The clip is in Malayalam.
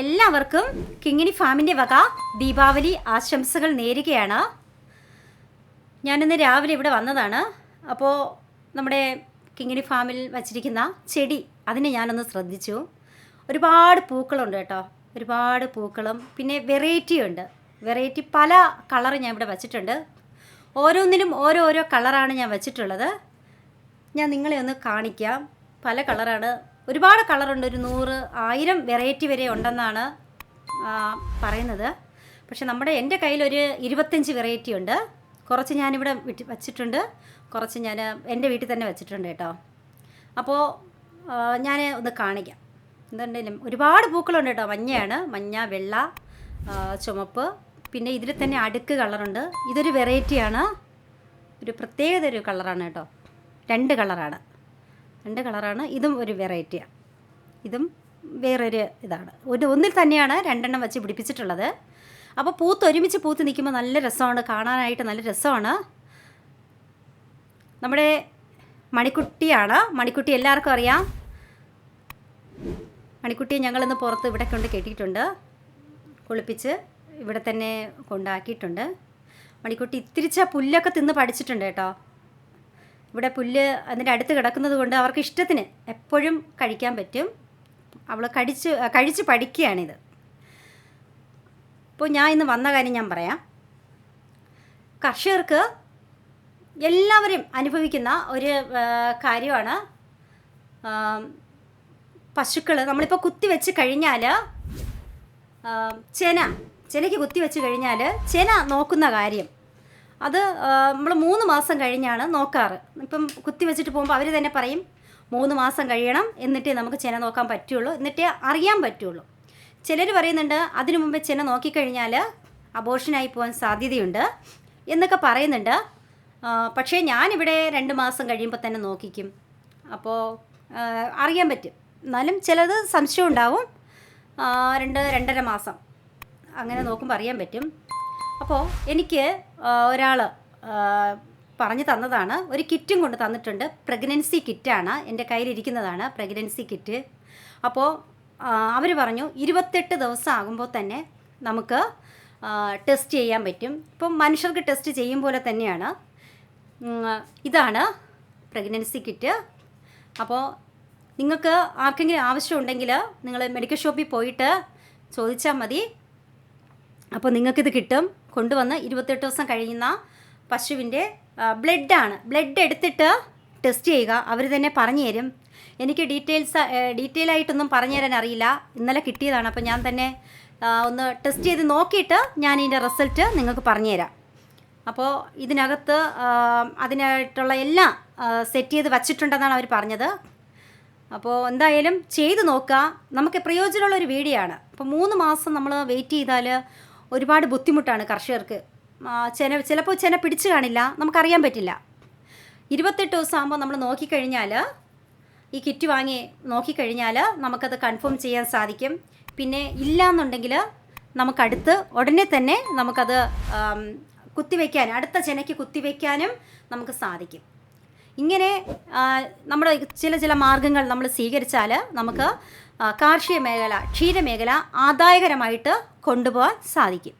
എല്ലാവർക്കും കിങ്ങിണി ഫാമിൻ്റെ വക ദീപാവലി ആശംസകൾ നേരുകയാണ്. ഞാനിന്ന് രാവിലെ ഇവിടെ വന്നതാണ്. അപ്പോൾ നമ്മുടെ കിങ്ങിണി ഫാമിൽ വച്ചിരിക്കുന്ന ചെടി അതിനെ ഞാനൊന്ന് ശ്രദ്ധിച്ചു. ഒരുപാട് പൂക്കളുണ്ട് കേട്ടോ, ഒരുപാട് പൂക്കളും പിന്നെ വെറൈറ്റി പല കളർ ഞാൻ ഇവിടെ വച്ചിട്ടുണ്ട്. ഓരോന്നിലും ഓരോരോ കളറാണ് ഞാൻ വച്ചിട്ടുള്ളത്. ഞാൻ നിങ്ങളെ ഒന്ന് കാണിക്കാം. പല കളറാണ്, ഒരുപാട് കളറുണ്ട്. ഒരു 100-1000 വെറൈറ്റി വരെ ഉണ്ടെന്നാണ് പറയുന്നത്. പക്ഷെ എൻ്റെ കയ്യിലൊരു 25 വെറൈറ്റി ഉണ്ട്. കുറച്ച് ഞാനിവിടെ വച്ചിട്ടുണ്ട്, കുറച്ച് ഞാൻ എൻ്റെ വീട്ടിൽ തന്നെ വച്ചിട്ടുണ്ട് കേട്ടോ. അപ്പോൾ ഞാൻ ഒന്ന് കാണിക്കാം. എന്തുണ്ടെങ്കിലും ഒരുപാട് പൂക്കളുണ്ട് കേട്ടോ. മഞ്ഞയാണ്, മഞ്ഞ, വെള്ള, ചുമപ്പ്, പിന്നെ ഇതിൽ തന്നെ അടുക്ക് കളറുണ്ട്. ഇതൊരു വെറൈറ്റിയാണ്, ഒരു പ്രത്യേകത ഒരു കളറാണ് കേട്ടോ. 2 കളറാണ്. ഇതും ഒരു വെറൈറ്റിയാണ്, ഇതും വേറൊരു ഇതാണ്. ഒന്നിൽ തന്നെയാണ് 2 എണ്ണം വെച്ച് പിടിപ്പിച്ചിട്ടുള്ളത്. അപ്പോൾ ഒരുമിച്ച് പൂത്ത് നിൽക്കുമ്പോൾ നല്ല രസമാണ്, കാണാനായിട്ട് നല്ല രസമാണ്. നമ്മുടെ മണിക്കുട്ടിയാണ്. മണിക്കുട്ടി എല്ലാവർക്കും അറിയാം. മണിക്കുട്ടിയെ ഞങ്ങളിന്ന് പുറത്ത് ഇവിടെ കൊണ്ട് കെട്ടിയിട്ടുണ്ട്, കുളിപ്പിച്ച് ഇവിടെ തന്നെ കൊണ്ടാക്കിയിട്ടുണ്ട്. മണിക്കുട്ടി ഇത്തിരിച്ച പുല്ലൊക്കെ തിന്ന് പഠിച്ചിട്ടുണ്ട് കേട്ടോ. ഇവിടെ പുല്ല് അതിൻ്റെ അടുത്ത് കിടക്കുന്നത് കൊണ്ട് അവർക്ക് ഇഷ്ടത്തിന് എപ്പോഴും കഴിക്കാൻ പറ്റും. അവൾ കഴിച്ച് പഠിക്കുകയാണിത്. ഇപ്പോൾ ഞാൻ ഇന്ന് വന്ന കാര്യം ഞാൻ പറയാം. കർഷകർക്ക് എല്ലാവരും അനുഭവിക്കുന്ന ഒരു കാര്യമാണ് പശുക്കൾ. നമ്മളിപ്പോൾ കുത്തിവെച്ച് കഴിഞ്ഞാൽ ചെനയ്ക്ക് കുത്തിവെച്ച് കഴിഞ്ഞാൽ ചെന നോക്കുന്ന കാര്യം അത് നമ്മൾ 3 മാസം കഴിഞ്ഞാണ് നോക്കാറ്. ഇപ്പം കുത്തി വെച്ചിട്ട് പോകുമ്പോൾ അവർ തന്നെ പറയും 3 മാസം കഴിയണം, എന്നിട്ടേ നമുക്ക് ചെന നോക്കാൻ പറ്റുള്ളൂ, എന്നിട്ടേ അറിയാൻ പറ്റുള്ളൂ. ചിലർ പറയുന്നുണ്ട് അതിനു മുമ്പേ ചെന നോക്കിക്കഴിഞ്ഞാൽ അബോർഷനായി പോകാൻ സാധ്യതയുണ്ട് എന്നൊക്കെ പറയുന്നുണ്ട്. പക്ഷേ ഞാനിവിടെ 2 മാസം കഴിയുമ്പോൾ തന്നെ നോക്കിക്കും. അപ്പോൾ അറിയാൻ പറ്റും. എന്നാലും ചിലത് സംശയം ഉണ്ടാവും. 2-2.5 മാസം അങ്ങനെ നോക്കുമ്പോൾ അറിയാൻ പറ്റും. അപ്പോൾ എനിക്ക് ഒരാൾ പറഞ്ഞു തന്നതാണ്, ഒരു കിറ്റും കൊണ്ട് തന്നിട്ടുണ്ട്. പ്രഗ്നൻസി കിറ്റാണ് എൻ്റെ കയ്യിലിരിക്കുന്നതാണ്, പ്രഗ്നൻസി കിറ്റ്. അപ്പോൾ അവർ പറഞ്ഞു 28 ദിവസം ആകുമ്പോൾ തന്നെ നമുക്ക് ടെസ്റ്റ് ചെയ്യാൻ പറ്റും. ഇപ്പം മനുഷ്യർക്ക് ടെസ്റ്റ് ചെയ്യും പോലെ തന്നെയാണ്. ഇതാണ് പ്രഗ്നൻസി കിറ്റ്. അപ്പോൾ നിങ്ങൾക്ക് ആർക്കെങ്കിലും ആവശ്യമുണ്ടെങ്കിൽ നിങ്ങൾ മെഡിക്കൽ ഷോപ്പിൽ പോയിട്ട് ചോദിച്ചാൽ മതി. അപ്പോൾ നിങ്ങൾക്കിത് കിട്ടും. കൊണ്ടുവന്ന് 28 ദിവസം കഴിയുന്ന പശുവിൻ്റെ ബ്ലഡ് എടുത്തിട്ട് ടെസ്റ്റ് ചെയ്യുക. അവർ തന്നെ പറഞ്ഞു തരും. എനിക്ക് ഡീറ്റെയിൽ ആയിട്ടൊന്നും പറഞ്ഞു തരാൻ അറിയില്ല. ഇന്നലെ കിട്ടിയതാണ്. അപ്പോൾ ഞാൻ തന്നെ ഒന്ന് ടെസ്റ്റ് ചെയ്ത് നോക്കിയിട്ട് ഞാൻ ഇതിൻ്റെ റിസൾട്ട് നിങ്ങൾക്ക് പറഞ്ഞു തരാം. അപ്പോൾ ഇതിനകത്ത് അതിനായിട്ടുള്ള എല്ലാം സെറ്റ് ചെയ്ത് വച്ചിട്ടുണ്ടെന്നാണ് അവർ പറഞ്ഞത്. അപ്പോൾ എന്തായാലും ചെയ്ത് നോക്കുക. നമുക്ക് പ്രയോജനമുള്ളൊരു വീഡിയോ ആണ്. അപ്പോൾ 3 മാസം നമ്മൾ വെയിറ്റ് ചെയ്താൽ ഒരുപാട് ബുദ്ധിമുട്ടാണ് കർഷകർക്ക്. ചിലപ്പോൾ ചെന പിടിച്ചു കാണില്ല, നമുക്കറിയാൻ പറ്റില്ല. 28 ദിവസം ആകുമ്പോൾ നമ്മൾ നോക്കിക്കഴിഞ്ഞാൽ, ഈ കിറ്റ് വാങ്ങി നോക്കിക്കഴിഞ്ഞാൽ നമുക്കത് കൺഫേം ചെയ്യാൻ സാധിക്കും. പിന്നെ ഇല്ലയെന്നുണ്ടെങ്കിൽ നമുക്കടുത്ത് ഉടനെ തന്നെ നമുക്കത് അടുത്ത ചെനയ്ക്ക് കുത്തിവെക്കാനും നമുക്ക് സാധിക്കും. ഇങ്ങനെ നമ്മുടെ ചില മാർഗങ്ങൾ നമ്മൾ സ്വീകരിച്ചാൽ നമുക്ക് കാർഷിക മേഖല, ക്ഷീരമേഖല ആദായകരമായിട്ട് കൊണ്ടുപോകാൻ സാധിക്കും.